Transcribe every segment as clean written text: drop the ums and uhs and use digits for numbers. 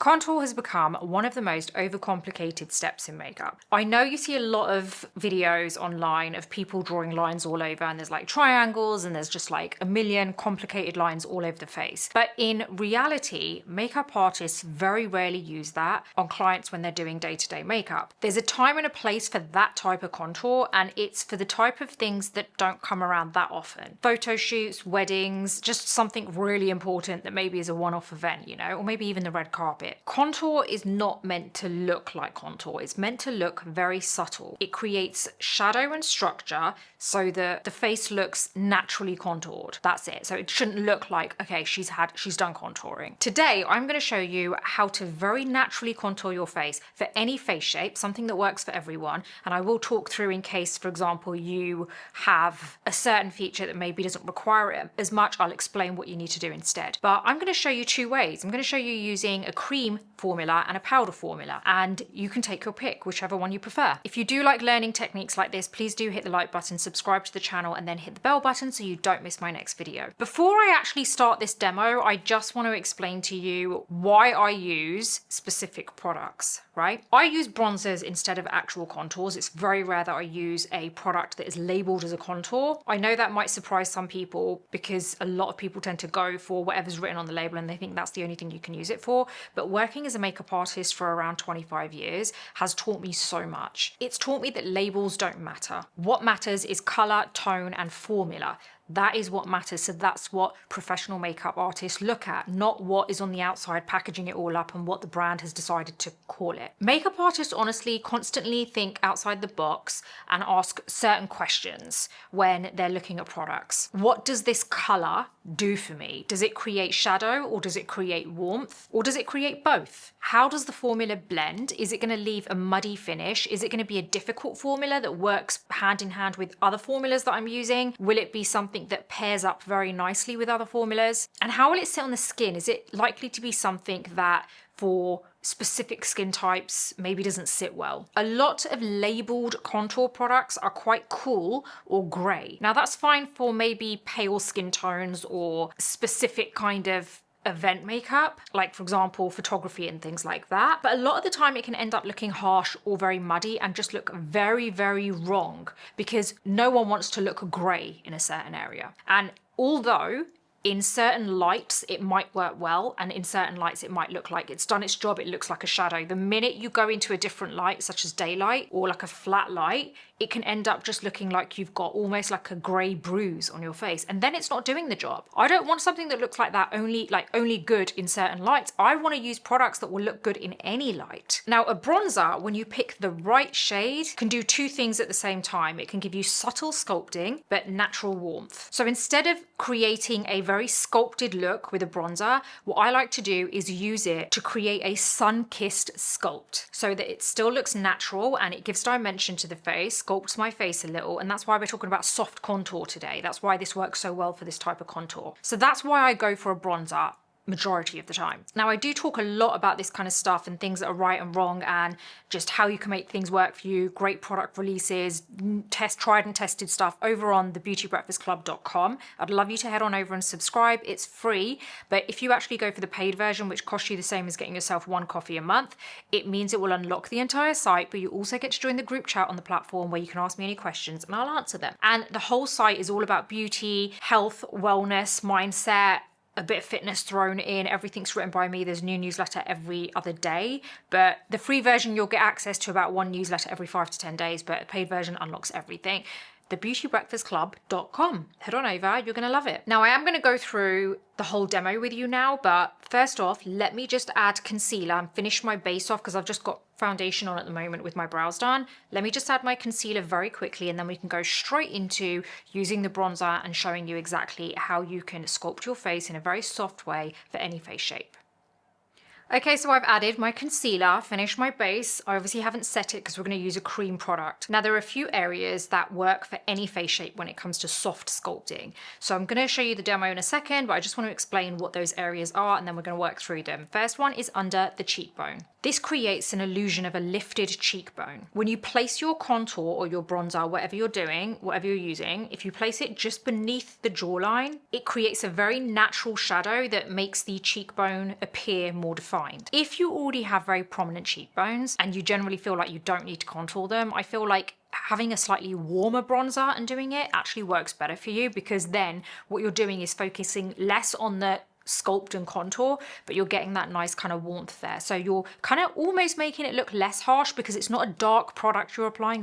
Contour has become one of the most overcomplicated steps in makeup. I know you see a lot of videos online of people drawing lines all over, and there's like triangles and there's just like a million complicated lines all over the face. But in reality, makeup artists very rarely use that on clients when they're doing day-to-day makeup. There's a time and a place for that type of contour, and it's for the type of things that don't come around that often. Photo shoots, weddings, just something really important that maybe is a one-off event, you know, or maybe even the red carpet. Contour is not meant to look like contour. It's meant to look very subtle. It creates shadow and structure so that the face looks naturally contoured. That's it. So it shouldn't look like, okay, she's done contouring. Today, I'm going to show you how to very naturally contour your face for any face shape, something that works for everyone. And I will talk through in case, for example, you have a certain feature that maybe doesn't require it as much. I'll explain what you need to do instead. But I'm going to show you two ways. I'm going to show you using a cream formula and a powder formula, and you can take your pick, whichever one you prefer. If you do like learning techniques like this, please do hit the like button, subscribe to the channel, and then hit the bell button so you don't miss my next video. Before I actually start this demo, I just want to explain to you why I use specific products, right? I use bronzers instead of actual contours. It's very rare that I use a product that is labeled as a contour. I know that might surprise some people because a lot of people tend to go for whatever's written on the label and they think that's the only thing you can use it for. But working as a makeup artist for around 25 years has taught me so much. It's taught me that labels don't matter. What matters is color, tone, and formula. That is what matters. So that's what professional makeup artists look at, not what is on the outside packaging it all up and what the brand has decided to call it. Makeup artists honestly constantly think outside the box and ask certain questions when they're looking at products. What does this color do for me? Does it create shadow, or does it create warmth, or does it create both? How does the formula blend? Is it going to leave a muddy finish? Is it going to be a difficult formula that works hand in hand with other formulas that I'm using? Will it be something that pairs up very nicely with other formulas? And how will it sit on the skin? Is it likely to be something that for specific skin types maybe doesn't sit well? A lot of labeled contour products are quite cool or grey. Now that's fine for maybe pale skin tones or specific kind of event makeup, like for example photography and things like that, but a lot of the time it can end up looking harsh or very muddy and just look very, very wrong because no one wants to look grey in a certain area. And although in certain lights it might work well, and in certain lights it might look like it's done its job, it looks like a shadow. The minute you go into a different light, such as daylight or like a flat light, it can end up just looking like you've got almost like a grey bruise on your face, and then it's not doing the job. I don't want something that looks like that only good in certain lights. I want to use products that will look good in any light. Now a bronzer, when you pick the right shade, can do two things at the same time. It can give you subtle sculpting but natural warmth. So instead of creating a very sculpted look with a bronzer, what I like to do is use it to create a sun-kissed sculpt so that it still looks natural and it gives dimension to the face, sculpts my face a little, and that's why we're talking about soft contour today. That's why this works so well for this type of contour. So that's why I go for a bronzer majority of the time. Now I do talk a lot about this kind of stuff and things that are right and wrong and just how you can make things work for you, great product releases, tried and tested stuff over on thebeautybreakfastclub.com. I'd love you to head on over and subscribe. It's free, but if you actually go for the paid version, which costs you the same as getting yourself one coffee a month, it means it will unlock the entire site, but you also get to join the group chat on the platform where you can ask me any questions and I'll answer them. And the whole site is all about beauty, health, wellness, mindset, a bit of fitness thrown in. Everything's written by me. There's a new newsletter every other day, but the free version you'll get access to about one newsletter every 5 to 10 days, but the paid version unlocks everything. thebeautybreakfastclub.com. Head on over, you're gonna love it. Now I am gonna go through the whole demo with you now, but first off, let me just add concealer and finish my base off because I've just got foundation on at the moment with my brows done. Let me just add my concealer very quickly and then we can go straight into using the bronzer and showing you exactly how you can sculpt your face in a very soft way for any face shape. Okay, so I've added my concealer, finished my base. I obviously haven't set it because we're going to use a cream product. Now there are a few areas that work for any face shape when it comes to soft sculpting. So I'm going to show you the demo in a second, but I just want to explain what those areas are and then we're going to work through them. First one is under the cheekbone. This creates an illusion of a lifted cheekbone. When you place your contour or your bronzer, whatever you're doing, whatever you're using, if you place it just beneath the jawline, it creates a very natural shadow that makes the cheekbone appear more defined. defined. If you already have very prominent cheekbones and you generally feel like you don't need to contour them, I feel like having a slightly warmer bronzer and doing it actually works better for you, because then what you're doing is focusing less on the sculpt and contour, but you're getting that nice kind of warmth there. So you're kind of almost making it look less harsh, because it's not a dark product you're applying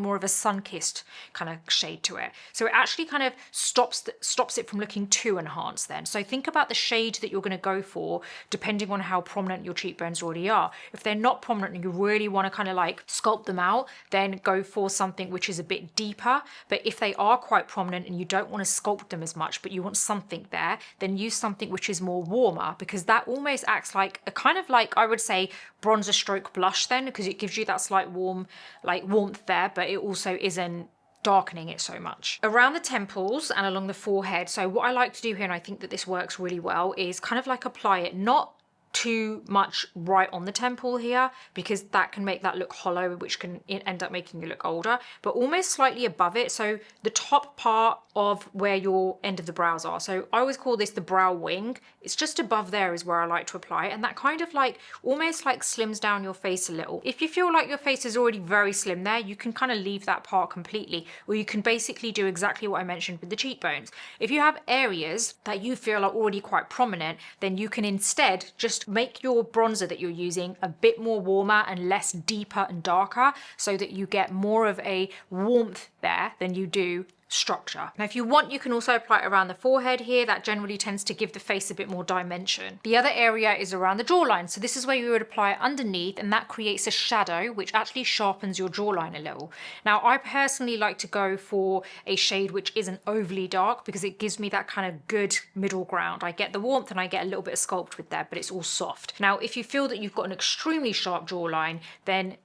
more of a sun-kissed kind of shade to it. So it actually kind of stops it from looking too enhanced then. So think about the shade that you're going to go for depending on how prominent your cheekbones already are. If they're not prominent and you really want to kind of like sculpt them out, then go for something which is a bit deeper. But if they are quite prominent and you don't want to sculpt them as much, but you want something there, then use something which is more warmer, because that almost acts like a kind of like, I would say, bronzer stroke blush then, because it gives you that slight warmth there, but it also isn't darkening it so much. Around the temples and along the forehead, so what I like to do here, and I think that this works really well, is kind of like apply it not too much right on the temple here, because that can make that look hollow, which can end up making you look older, but almost slightly above it, so the top part of where your end of the brows are. So I always call this the brow wing. It's just above there is where I like to apply it, and that kind of like almost like slims down your face a little. If you feel like your face is already very slim there, you can kind of leave that part completely, or you can basically do exactly what I mentioned with the cheekbones. If you have areas that you feel are already quite prominent, then you can instead just make your bronzer that you're using a bit more warmer and less deeper and darker, so that you get more of a warmth there than you do structure. Now, if you want, you can also apply it around the forehead here. That generally tends to give the face a bit more dimension. The other area is around the jawline. So this is where you would apply it underneath, and that creates a shadow which actually sharpens your jawline a little. Now, I personally like to go for a shade which isn't overly dark, because it gives me that kind of good middle ground. I get the warmth and I get a little bit of sculpt with that, but it's all soft. Now, if you feel that you've got an extremely sharp jawline, then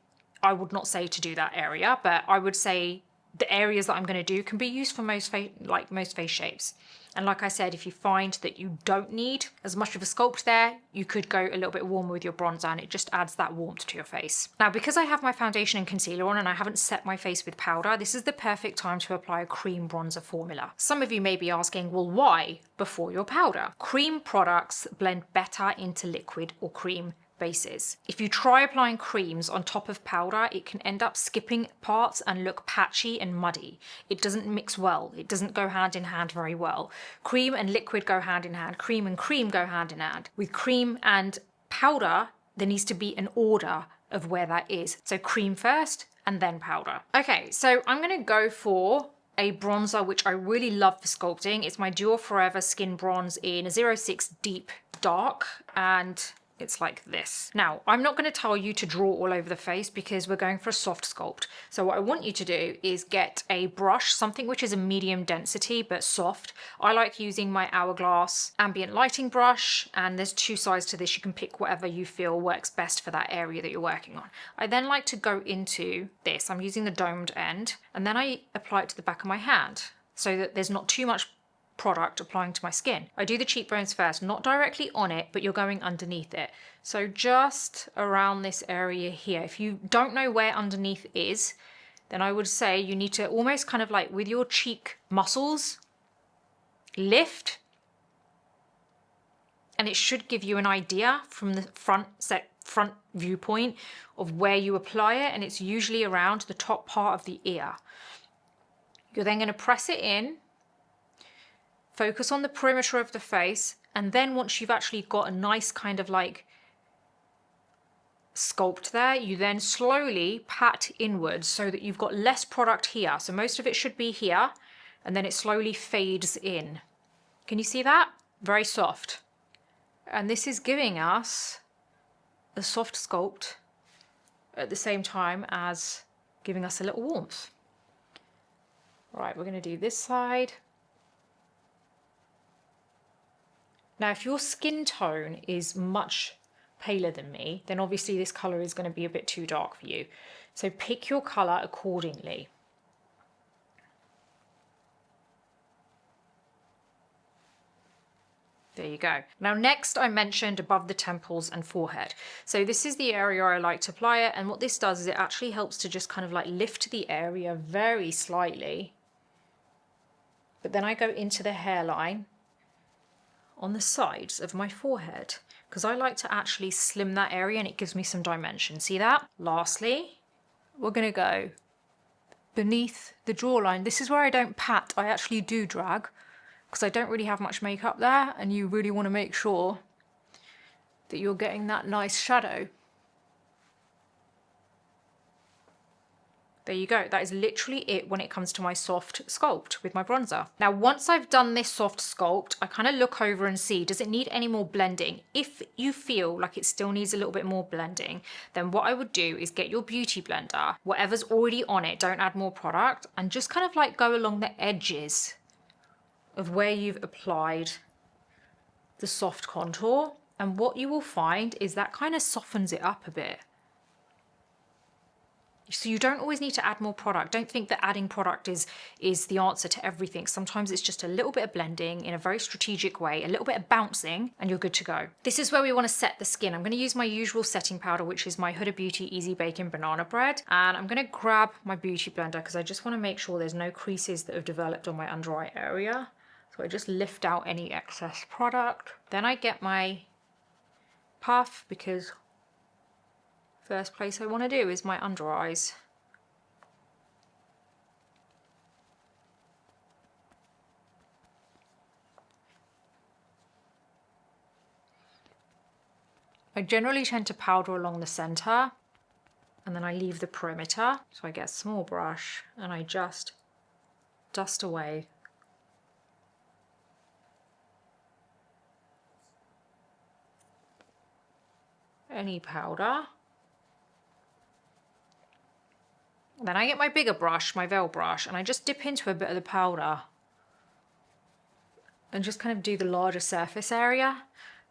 I would not say to do that area, but I would say the areas that I'm going to do can be used for most face shapes. And like I said, if you find that you don't need as much of a sculpt there, you could go a little bit warmer with your bronzer, and it just adds that warmth to your face. Now, because I have my foundation and concealer on and I haven't set my face with powder, this is the perfect time to apply a cream bronzer formula. Some of you may be asking, well, why before your powder? Cream products blend better into liquid or cream bases. If you try applying creams on top of powder, it can end up skipping parts and look patchy and muddy. It doesn't mix well. It doesn't go hand in hand very well. Cream and liquid go hand in hand. Cream and cream go hand in hand. With cream and powder, there needs to be an order of where that is. So cream first and then powder. Okay, so I'm gonna go for a bronzer which I really love for sculpting. It's my Dior Forever Skin Bronze in a 06 Deep Dark, and it's like this. Now, I'm not going to tell you to draw all over the face because we're going for a soft sculpt. So what I want you to do is get a brush, something which is a medium density but soft. I like using my Hourglass ambient lighting brush, and there's two sides to this. You can pick whatever you feel works best for that area that you're working on. I then like to go into this. I'm using the domed end, and then I apply it to the back of my hand so that there's not too much product applying to my skin. I do the cheekbones first, not directly on it, but you're going underneath it. So just around this area here. If you don't know where underneath is, then I would say you need to almost kind of like with your cheek muscles, lift, and it should give you an idea from the front viewpoint of where you apply it, and it's usually around the top part of the ear. You're then going to press it in, focus on the perimeter of the face, and then once you've actually got a nice kind of like sculpt there, you then slowly pat inwards so that you've got less product here. So most of it should be here, and then it slowly fades in. Can you see that? Very soft. And this is giving us a soft sculpt at the same time as giving us a little warmth. Right, we're going to do this side. Now, if your skin tone is much paler than me, then obviously this colour is going to be a bit too dark for you. So pick your colour accordingly. There you go. Now next, I mentioned above the temples and forehead. So this is the area I like to apply it, and what this does is it actually helps to just kind of like lift the area very slightly. But then I go into the hairline on the sides of my forehead, because I like to actually slim that area and it gives me some dimension. See that? Lastly, we're going to go beneath the jawline. This is where I don't pat, I actually do drag, because I don't really have much makeup there, and you really want to make sure that you're getting that nice shadow. There you go. That is literally it when it comes to my soft sculpt with my bronzer. Now, once I've done this soft sculpt, I kind of look over and see, does it need any more blending? If you feel like it still needs a little bit more blending, then what I would do is get your beauty blender, whatever's already on it, don't add more product, and just kind of like go along the edges of where you've applied the soft contour. And what you will find is that kind of softens it up a bit. So you don't always need to add more product. Don't think that adding product is the answer to everything. Sometimes it's just a little bit of blending in a very strategic way, a little bit of bouncing, and you're good to go. This is where we want to set the skin. I'm going to use my usual setting powder, which is my Huda Beauty Easy Bake in Banana Bread. And I'm going to grab my beauty blender because I just want to make sure there's no creases that have developed on my under eye area. So I just lift out any excess product. Then I get my puff, because first place I want to do is my under eyes. I generally tend to powder along the center, and then I leave the perimeter. So I get a small brush and I just dust away any powder. Then I get my bigger brush, my veil brush, and I just dip into a bit of the powder and just kind of do the larger surface area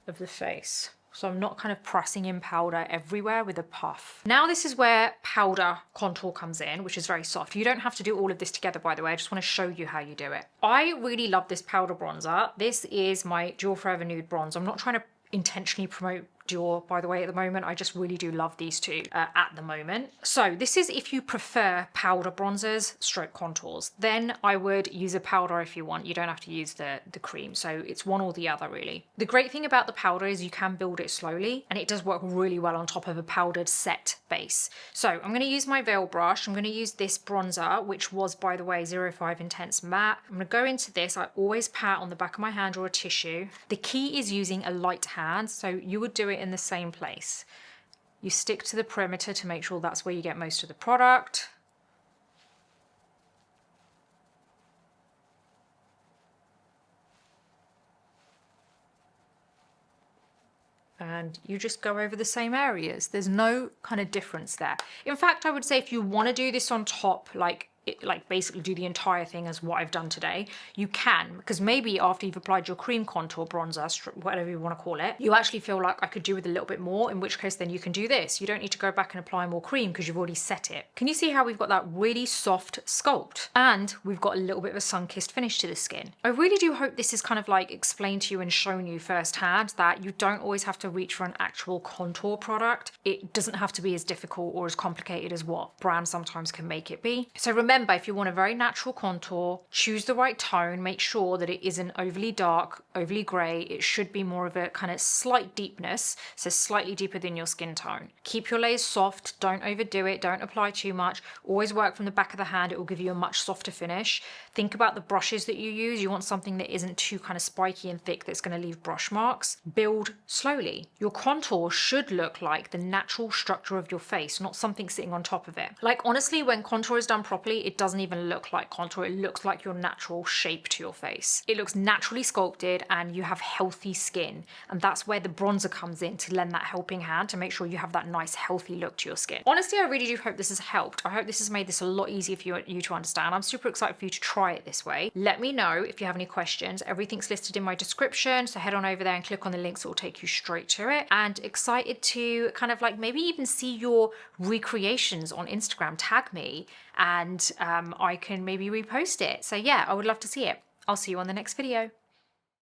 of the face. So I'm not kind of pressing in powder everywhere with a puff. Now this is where powder contour comes in, which is very soft. You don't have to do all of this together, by the way. I just want to show you how you do it. I really love this powder bronzer. This is my Dior Forever Nude Bronze. I'm not trying to intentionally promote Dior, by the way, at the moment. I just really do love these two at the moment. So this is if you prefer powder bronzers stroke contours, then I would use a powder if you want. You don't have to use the cream, so it's one or the other really. The great thing about the powder is you can build it slowly, and it does work really well on top of a powdered set base. So I'm going to use my veil brush. I'm going to use this bronzer, which was, by the way, 05 Intense Matte. I'm going to go into this. I always pat on the back of my hand or a tissue. The key is using a light hand, so you would do it in the same place. You stick to the perimeter to make sure that's where you get most of the product. And you just go over the same areas. There's no kind of difference there. In fact, I would say if you want to do this on top, like basically do the entire thing as what I've done today, you can, because maybe after you've applied your cream contour bronzer, whatever you want to call it, you actually feel like I could do with a little bit more, in which case then you can do this. You don't need to go back and apply more cream because you've already set it. Can you see how we've got that really soft sculpt, and we've got a little bit of a sun-kissed finish to the skin? I really do hope this is kind of like explained to you and shown you firsthand that you don't always have to reach for an actual contour product. It doesn't have to be as difficult or as complicated as what brands sometimes can make it be. So remember, if you want a very natural contour, choose the right tone, make sure that it isn't overly dark, overly grey. It should be more of a kind of slight deepness, so slightly deeper than your skin tone. Keep your layers soft, don't overdo it, don't apply too much. Always work from the back of the hand, it will give you a much softer finish. Think about the brushes that you use. You want something that isn't too kind of spiky and thick that's going to leave brush marks. Build slowly. Your contour should look like the natural structure of your face, not something sitting on top of it. Like honestly, when contour is done properly, it doesn't even look like contour. It looks like your natural shape to your face. It looks naturally sculpted and you have healthy skin. And that's where the bronzer comes in to lend that helping hand to make sure you have that nice healthy look to your skin. Honestly, I really do hope this has helped. I hope this has made this a lot easier for you to understand. I'm super excited for you to try it this way. Let me know if you have any questions. Everything's listed in my description, so head on over there and click on the links. It will take you straight to it. And excited to kind of like maybe even see your recreations on Instagram. Tag me and I can maybe repost it. So yeah, I would love to see it. I'll see you on the next video.